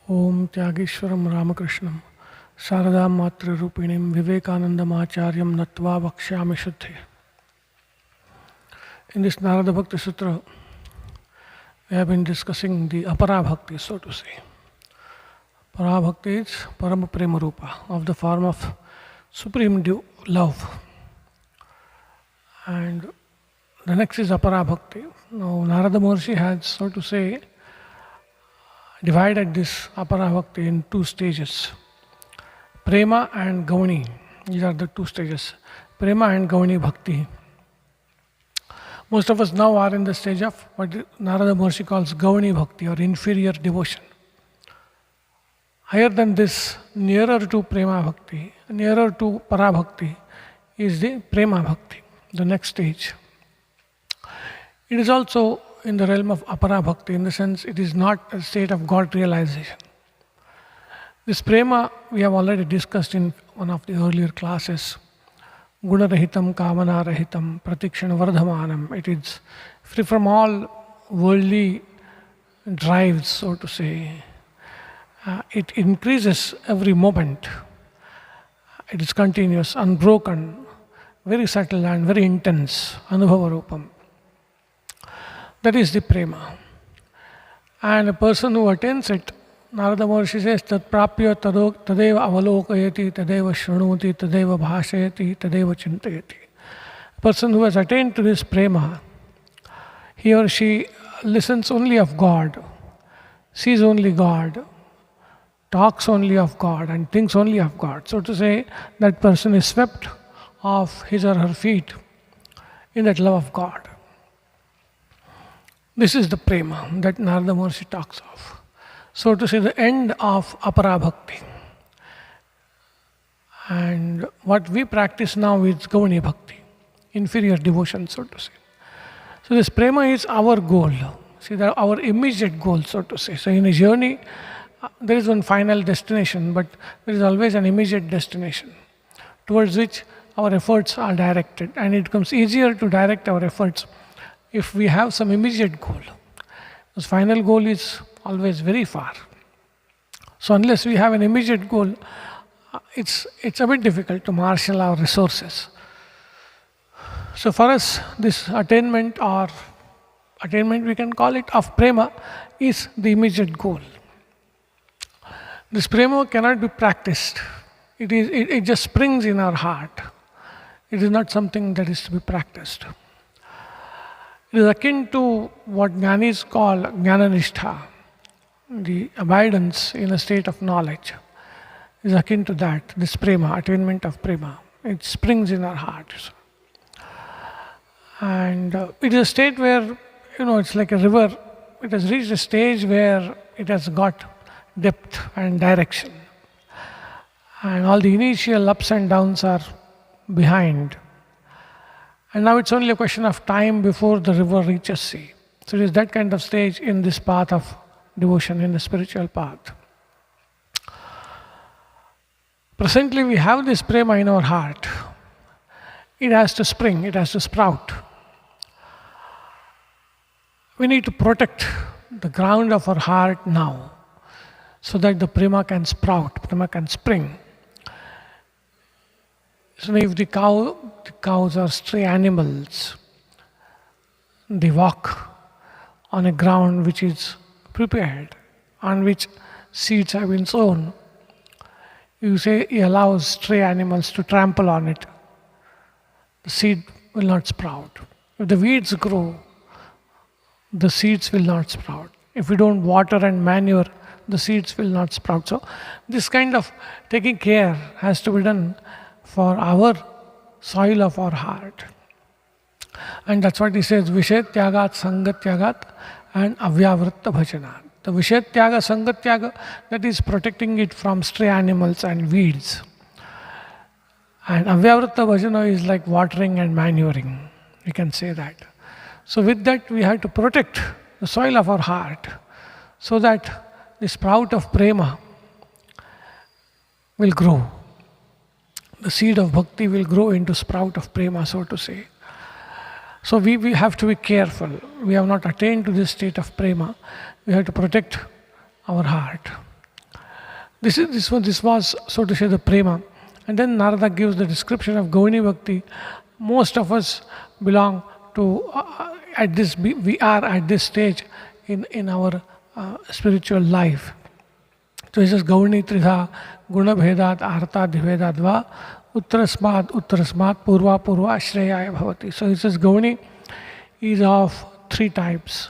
Om Tyagishwaram Ramakrishnam Sharadam Matra Rupinim Vivekanandam Acharyam Natva Vakshyami Shuddhi. In this Narada Bhakti Sutra, we have been discussing the Apara Bhakti, so to say. Para Bhakti is Parama Prema Rupa, of the form of supreme love. And the next is Apara Bhakti. Now, Narada Maharshi has, so to say, divided this Apara Bhakti in two stages. Prema and Gauni. These are the two stages. Prema and Gauni Bhakti. Most of us now are in the stage of what Narada Maharshi calls Gauni Bhakti, or inferior devotion. Higher than this, nearer to Prema Bhakti, nearer to Para Bhakti, is the Prema Bhakti, the next stage. It is also in the realm of Apara Bhakti, in the sense it is not a state of God realization. This Prema we have already discussed in one of the earlier classes. Gunarahitam, Kamana-rahitam, Pratikshana Vardhamanam. It is free from all worldly drives, so to say. It increases every moment. It is continuous, unbroken, very subtle and very intense. Anubhava Rupam. That is the Prema. And a person who attains it, Narada Maharshi says, Tat prapya tadeva avalokayati, tadeva shrunuti, tadeva bhashayati, tadeva chintayati. A person who has attained to this Prema, he or she listens only of God, sees only God, talks only of God, and thinks only of God. So to say, that person is swept off his or her feet in that love of God. This is the Prema that Narada Maharshi talks of. So to say, the end of Apara Bhakti. And what we practice now is Gauni Bhakti, inferior devotion, so to say. So this Prema is our goal. See, our immediate goal, so to say. So in a journey, there is one final destination, but there is always an immediate destination towards which our efforts are directed. And it becomes easier to direct our efforts if we have some immediate goal. This final goal is always very far. So unless we have an immediate goal, it's a bit difficult to marshal our resources. So for us, this attainment we can call it, of Prema is the immediate goal. This Prema cannot be practiced. It just springs in our heart. It is not something that is to be practiced. It is akin to what Jnanis call Jnananishtha, the abidance in a state of knowledge. It is akin to that, this Prema, attainment of Prema. It springs in our hearts. And it is a state where, it's like a river. It has reached a stage where it has got depth and direction. And all the initial ups and downs are behind. And now it's only a question of time before the river reaches sea. So it is that kind of stage in this path of devotion, in the spiritual path. Presently we have this Prema in our heart. It has to spring, it has to sprout. We need to protect the ground of our heart now, so that the Prema can sprout, Prema can spring. So if the cows are stray animals, they walk on a ground which is prepared, on which seeds have been sown. You say he allows stray animals to trample on it. The seed will not sprout. If the weeds grow, the seeds will not sprout. If we don't water and manure, the seeds will not sprout. So this kind of taking care has to be done for our soil of our heart. And that's what he says, Vishet Tyagat, Sangat Tyagat, and Avyavritta Bhajanat. The Vishet Tyaga, Sangat Tyaga, that is protecting it from stray animals and weeds. And Avyavritta Bhajana is like watering and manuring. We can say that. So with that, we have to protect the soil of our heart, so that the sprout of Prema will grow. The seed of Bhakti will grow into sprout of Prema, so to say. So we have to be careful. We have not attained to this state of Prema. We have to protect our heart. This was, so to say, the prema. And then Narada gives the description of Gauni Bhakti. Most of us belong to, we are at this stage in our spiritual life. So he says, Gauni Tridha Guna Bhedat Arta Dhivedat Va Uttarasmat Purva Purva Shreyaya Bhavati. So he says, Gauni is of three types.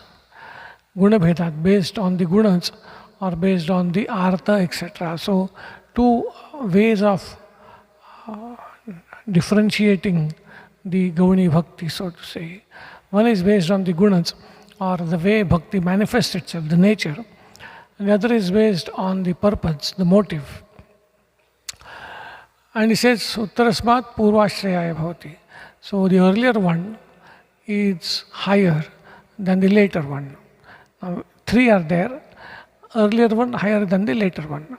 Guna Bhedat, based on the gunas or based on the artha, etc. So two ways of differentiating the Gauni Bhakti, so to say. One is based on the gunas, or the way Bhakti manifests itself, the nature. And the other is based on the purpose, the motive. And he says, Uttarasmat Purvashreyaya Bhavati. So the earlier one is higher than the later one. Now, three are there. Earlier one higher than the later one.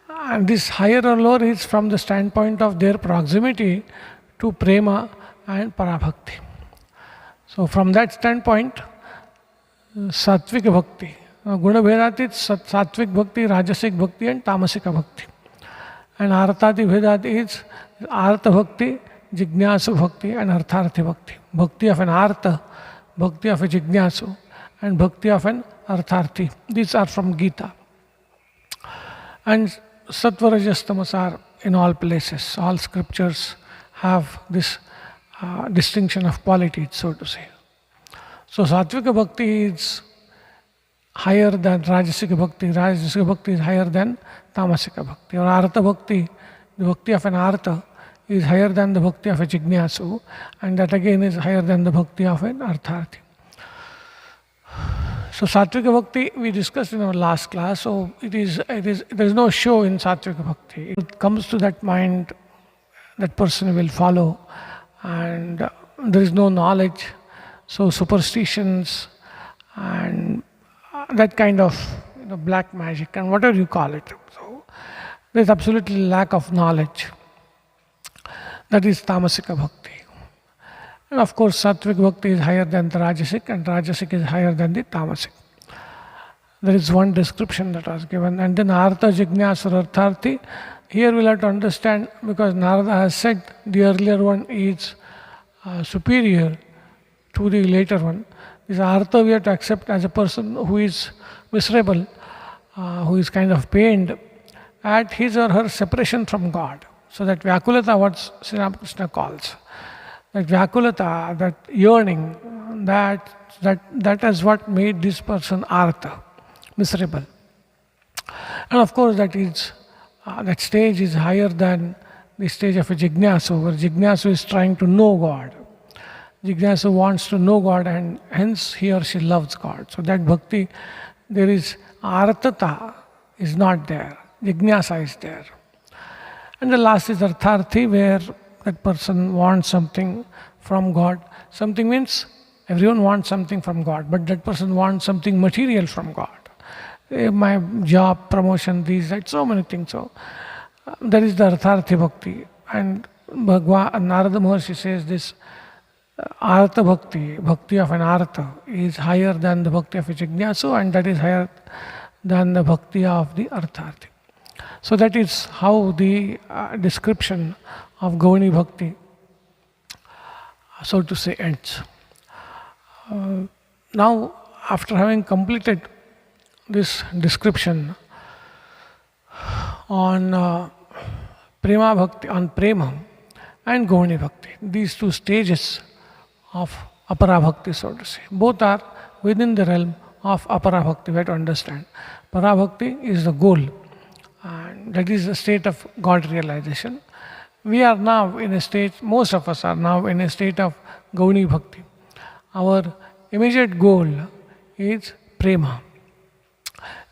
And this higher or lower is from the standpoint of their proximity to prema and parabhakti. So from that standpoint, Sattvika Bhakti. Guna Bhedat is Sattvik Bhakti, Rajasic Bhakti and Tamasika Bhakti. And Arthati Bhedat is Artha Bhakti, Jignasu Bhakti and Artharthi Bhakti. Bhakti of an Artha, Bhakti of a Jignasu and Bhakti of an Artharthi. These are from Gita. And Sattva Rajas Tamas are in all places. All scriptures have this distinction of qualities, so to say. So Sattvika Bhakti is higher than Rajasika Bhakti. Rajasika Bhakti is higher than Tamasika Bhakti. Or Artha Bhakti, the Bhakti of an Artha, is higher than the Bhakti of a Jignasu, and that again is higher than the Bhakti of an Artharthi. So Sattvika Bhakti we discussed in our last class. So there is no show in Sattvika Bhakti. It comes to that mind, that person will follow, and there is no knowledge. So superstitions and that kind of black magic and whatever you call it. So there is absolutely lack of knowledge. That is Tamasika Bhakti. And of course, Sattvik Bhakti is higher than the Rajasic, and Rajasic is higher than the Tamasic. There is one description that was given. And then Artha, Jignyasur, Artharthi. Here we'll have to understand, because Narada has said the earlier one is superior to the later one. This Artha we have to accept as a person who is miserable, who is kind of pained at his or her separation from God. So that Vyakulata, what Sri Ramakrishna calls, that Vyakulata, that yearning, that is what made this person Artha, miserable. And of course that stage is higher than the stage of a Jignasu, where Jignasu is trying to know God. Jignasu wants to know God, and hence he or she loves God. So that bhakti, there is Artata is not there, Jignasa is there. And the last is Artharthi, where that person wants something from God. Something means everyone wants something from God, but that person wants something material from God. My job, promotion, these, that, so many things. So that is the Artharthi Bhakti. And Narada Maharshi says this Artha Bhakti, Bhakti of an Artha, is higher than the Bhakti of a Jignasu, and that is higher than the Bhakti of the Artharthi. So that is how the description of Gauni Bhakti, so to say, ends. Now, after having completed this description on Prema Bhakti, on Prema and Gauni Bhakti, these two stages of Apara Bhakti, so to say, both are within the realm of Apara Bhakti. We have to understand. Para Bhakti is the goal, and that is the state of God realization. We are now in a state, most of us are now in a state of Gauni Bhakti. Our immediate goal is Prema,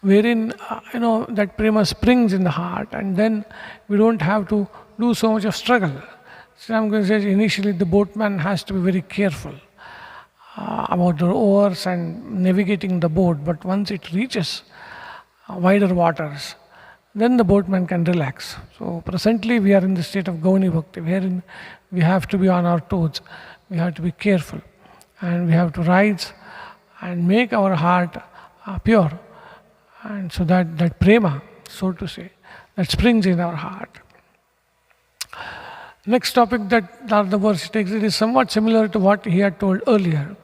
wherein that Prema springs in the heart, and then we don't have to do so much of struggle. So I'm going to say initially the boatman has to be very careful about the oars and navigating the boat, but once it reaches wider waters, then the boatman can relax. So presently we are in the state of Gauni Bhakti, wherein we have to be on our toes, we have to be careful, and we have to rise and make our heart pure, and so that Prema, so to say, that springs in our heart. Next topic that Narada Maharshi takes, it is somewhat similar to what he had told earlier.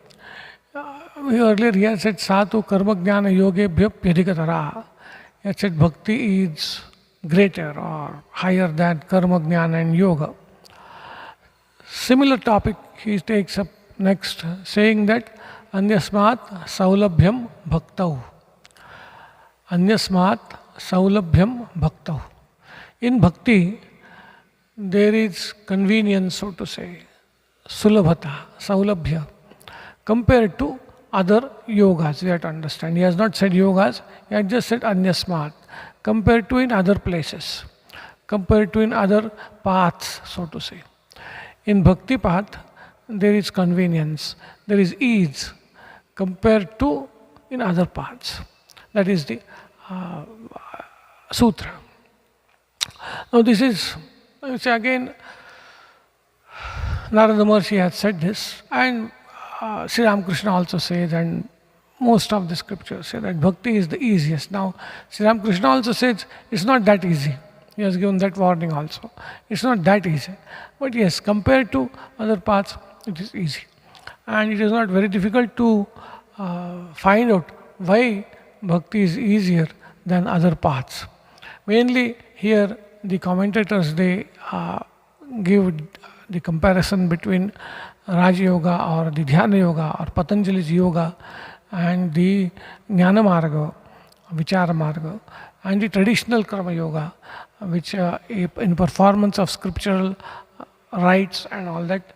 Earlier he had said, Satu karma jnana yoge bhyapyadhikatara. He had said bhakti is greater or higher than karma jnana and yoga. Similar topic he takes up next, saying that Anyasmat saulabhyam bhaktau. Anyasmat saulabhyam bhaktau. In bhakti, there is convenience, so to say, sulabhata, saulabhya, compared to other yogas. We have to understand. He has not said yogas, he has just said anyasmat, compared to in other places, compared to in other paths, so to say. In bhakti path, there is convenience, there is ease, compared to in other paths. That is the sutra. Now this is, you say again, Narada Maharshi has said this, and Sri Ramakrishna also says, and most of the scriptures say that bhakti is the easiest. Now, Sri Ramakrishna also says it's not that easy. He has given that warning also. It's not that easy. But yes, compared to other paths, it is easy. And it is not very difficult to find out why bhakti is easier than other paths. Mainly here, the commentators, they give the comparison between Raja Yoga or the Dhyana Yoga or Patanjali's Yoga and the Jnana Marga, Vichara Marga, and the traditional Karma Yoga, which in performance of scriptural rites and all that,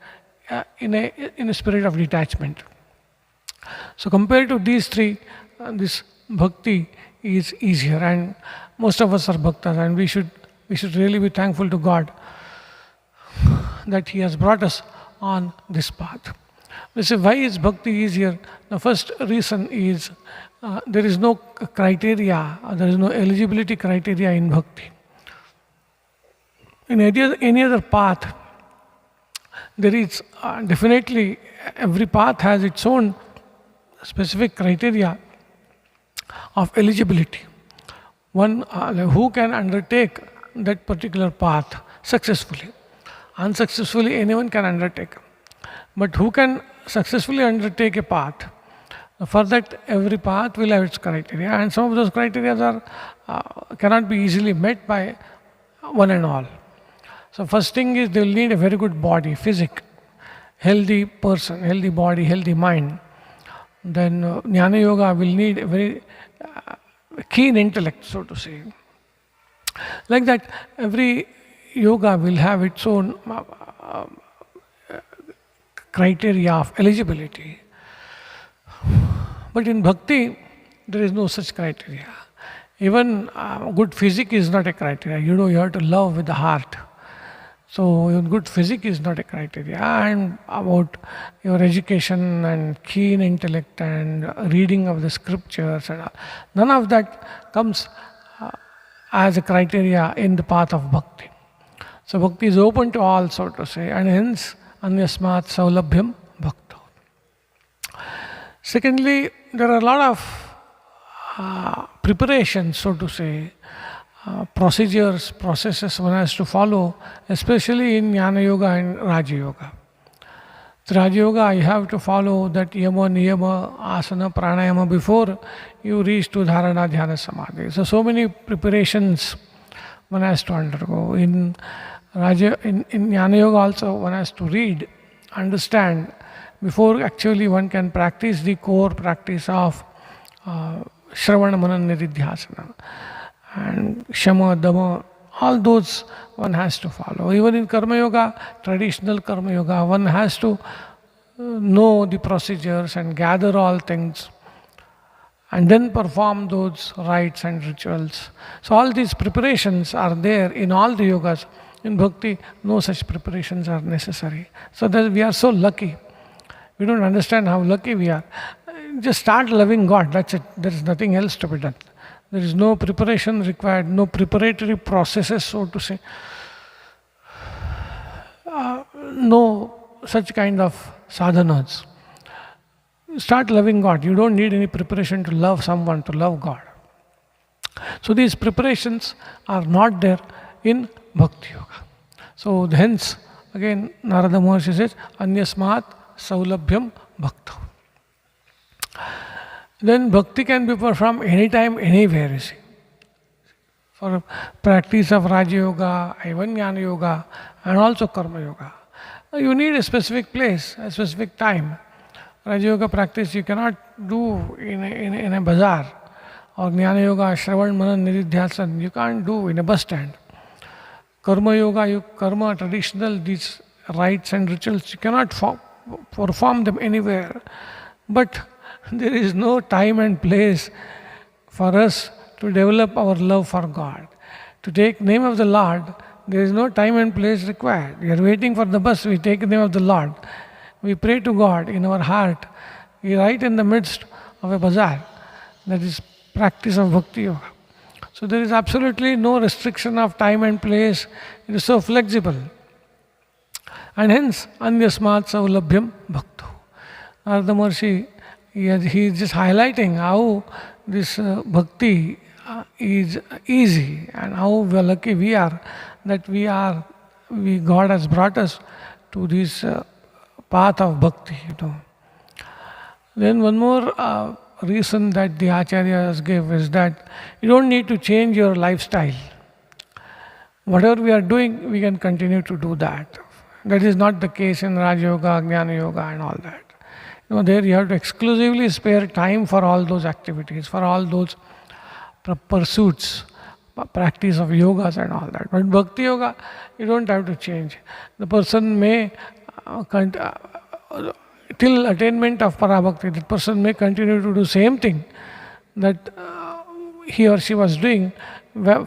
in a spirit of detachment. So compared to these three, this bhakti is easier, and most of us are bhaktas, and we should really be thankful to God that He has brought us on this path. We say, why is bhakti easier? The first reason is there is no criteria, there is no eligibility criteria in bhakti. In any other path, there is definitely, every path has its own specific criteria of eligibility. One who can undertake that particular path successfully. Unsuccessfully, anyone can undertake. But who can successfully undertake a path? For that, every path will have its criteria, and some of those criteria cannot be easily met by one and all. So first thing is they will need a very good body, physique, healthy person, healthy body, healthy mind. Then Jnana Yoga will need a very keen intellect, so to say. Like that, every yoga will have its own criteria of eligibility. But in bhakti, there is no such criteria. Even good physique is not a criteria. You have to love with the heart. So even good physique is not a criteria. And about your education and keen intellect and reading of the scriptures, and none of that comes as a criteria in the path of bhakti. So bhakti is open to all, so to say, and hence anyasmat saulabhyam bhakta. Secondly, there are a lot of preparations, so to say, procedures, processes one has to follow, especially in Jnana Yoga and Raja Yoga. The Raja Yoga, you have to follow that yama, niyama, asana, pranayama before you reach to dharana, dhyana, samadhi. So many preparations one has to undergo. In Jnana Yoga also one has to read, understand, before actually one can practice the core practice of Shravana, Manana, Nididhyasana. And Shama, Dhamma, all those one has to follow. Even in Karma Yoga, traditional Karma Yoga, one has to know the procedures and gather all things and then perform those rites and rituals. So all these preparations are there in all the yogas. In Bhakti, no such preparations are necessary. So that we are so lucky. We don't understand how lucky we are. Just start loving God, that's it. There is nothing else to be done. There is no preparation required, no preparatory processes, so to say. No such kind of sadhanas. Start loving God. You don't need any preparation to love someone, to love God. So these preparations are not there in Bhakti Yoga. So hence, again, Narada Maharshi says, Anyasmat Saulabhyam Bhakta. Then Bhakti can be performed anytime, anywhere, you see. For practice of Raja Yoga, even Jnana Yoga, and also Karma Yoga. You need a specific place, a specific time. Raja Yoga practice you cannot do in a bazaar, or Jnana Yoga, Shravan, Manan, Nididhyasan, you can't do in a bus stand. Karma Yoga, karma, traditional, these rites and rituals, you cannot perform them anywhere. But there is no time and place for us to develop our love for God. To take name of the Lord, there is no time and place required. We are waiting for the bus, we take the name of the Lord. We pray to God in our heart. We right in the midst of a bazaar. That is practice of Bhakti Yoga. So there is absolutely no restriction of time and place. It is so flexible. And hence, Anyasmat Saulabhyam Bhakto. Narada Maharshi, he is just highlighting how this bhakti is easy and how lucky we are that God has brought us to this path of bhakti. Then one more reason that the acharyas gave is that you don't need to change your lifestyle. Whatever we are doing, we can continue to do that. That is not the case in Raja Yoga, Jnana Yoga and all that. There you have to exclusively spare time for all those activities, for all those pursuits, practice of yogas and all that. But Bhakti Yoga, you don't have to change. The person may, till attainment of Parabhakti, the person may continue to do same thing that he or she was doing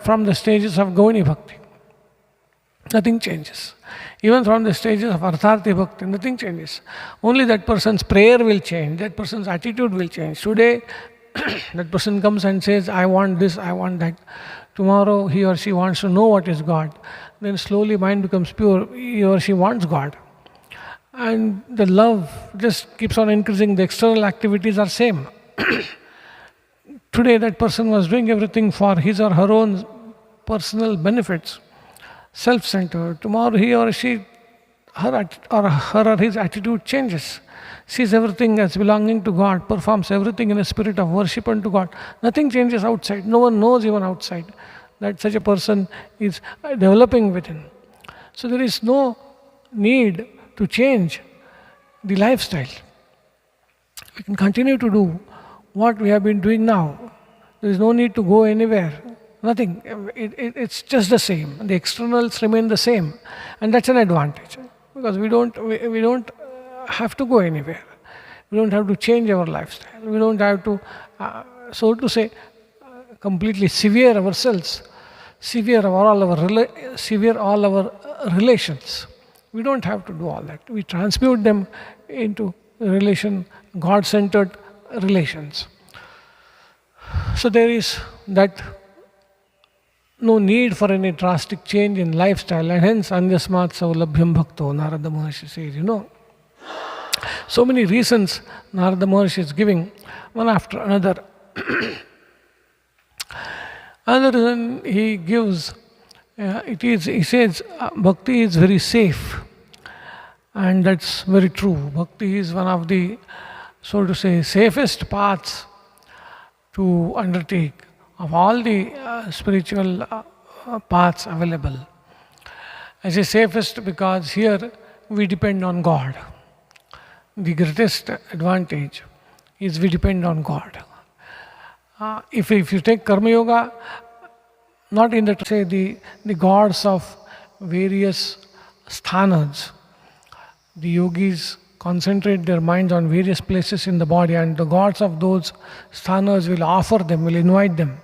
from the stages of Gauni Bhakti. Nothing changes. Even from the stages of Artharthi Bhakti, nothing changes. Only that person's prayer will change, that person's attitude will change. Today, that person comes and says, I want this, I want that. Tomorrow, he or she wants to know what is God. Then slowly mind becomes pure, he or she wants God. And the love just keeps on increasing, the external activities are same. Today, that person was doing everything for his or her own personal benefits, self-centered. Tomorrow he or she, her or his attitude changes. Sees everything as belonging to God, performs everything in a spirit of worship unto God. Nothing changes outside. No one knows even outside that such a person is developing within. So there is no need to change the lifestyle. We can continue to do what we have been doing now. There is no need to go anywhere. Nothing. It's just the same. The externals remain the same, and that's an advantage because we don't have to go anywhere. We don't have to change our lifestyle. We don't have to, so to say, completely sever ourselves, sever all our relations. We don't have to do all that. We transmute them into God-centered relations. So there is that. No need for any drastic change in lifestyle, and hence Anyasmat Saulabhyam Bhakto, Narada Maharshi says, So many reasons Narada Maharshi is giving, one after another. Another reason he gives, he says, Bhakti is very safe, and that's very true. Bhakti is one of the, so to say, safest paths to undertake of all the spiritual paths available. I say safest because here we depend on God. The greatest advantage is we depend on God. If you take Karma Yoga, not in the say the gods of various sthanas, the yogis concentrate their minds on various places in the body, and the gods of those sthanas will offer them, will invite them.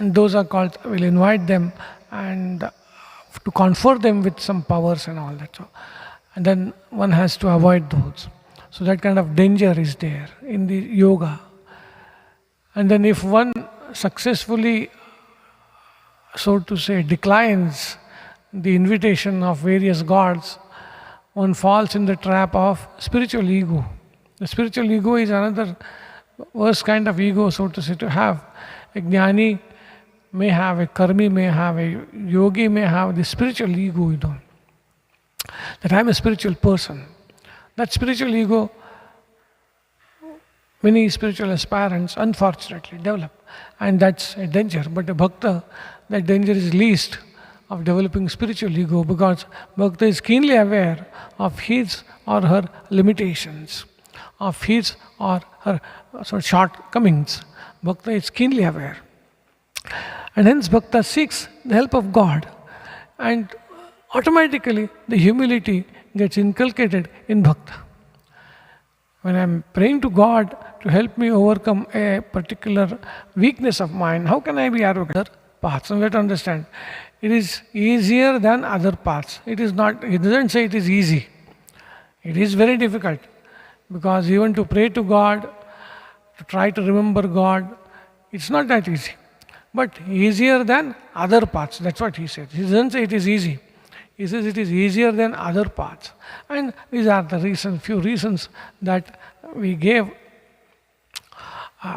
And those are called, will invite them and to confer them with some powers and all that. So, and then one has to avoid those. So that kind of danger is there in the yoga. And then if one successfully, so to say, declines the invitation of various gods, one falls in the trap of spiritual ego. The spiritual ego is another worst kind of ego, so to say, to have. A jnani may have, a karmi may have, a yogi may have the spiritual ego, that I am a spiritual person. That spiritual ego, many spiritual aspirants unfortunately develop, and that's a danger. But a bhakta, that danger is least of developing spiritual ego, because bhakta is keenly aware of his or her limitations, of his or her shortcomings. Bhakta is keenly aware. And hence bhakta seeks the help of God, and automatically the humility gets inculcated in bhakta. When I am praying to God to help me overcome a particular weakness of mine, how can I be arrogant? Paths. And we have to understand, it is easier than other paths. It is not, he doesn't say it is easy. It is very difficult, because even to pray to God, to try to remember God, it's not that easy. But easier than other paths. That's what he says. He doesn't say it is easy. He says it is easier than other paths. And these are the reasons, few reasons that we gave.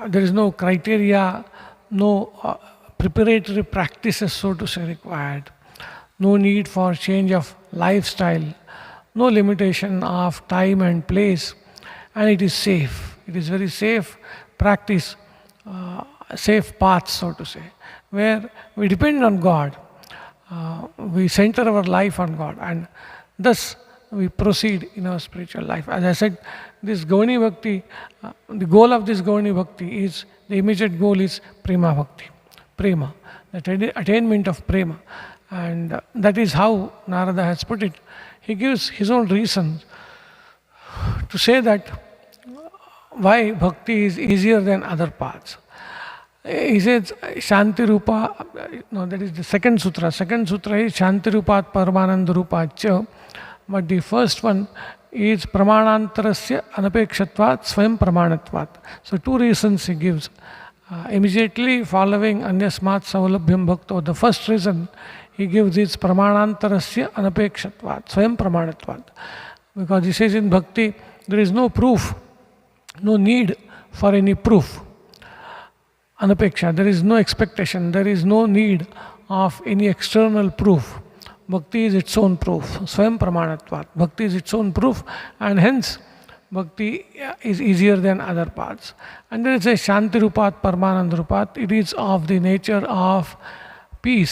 There is no criteria, no preparatory practices, so to say, required. No need for change of lifestyle. No limitation of time and place. And it is safe. It is very safe practice, safe path, so to say, where we depend on God. We center our life on God, and thus we proceed in our spiritual life. As I said, this Gauni Bhakti, the goal of this Gauni Bhakti is, the immediate goal is Prema Bhakti. Prema, the attainment of Prema. And that is how Narada has put it. He gives his own reason to say that why Bhakti is easier than other paths. He says, Shanti Rupa, no, that is the second sutra. Second sutra is Shanti Rupat Paramananda Rupacha. But the first one is Pramanantarasya Anapekshatvat Swayam Pramanatvat. So two reasons he gives. Immediately following Anyasmat Savalabhyam Bhakto, the first reason he gives is Pramanantarasya Anapekshatvat Swayam Pramanatvat. Because he says in Bhakti, there is no proof, no need for any proof. Anapeksha, there is no expectation, there is no need of any external proof. Bhakti is its own proof. Swayam Pramanatvat. Bhakti is its own proof, and hence Bhakti is easier than other paths. And there is a Shanti Rupat, Paramananda Rupat. It is of the nature of peace.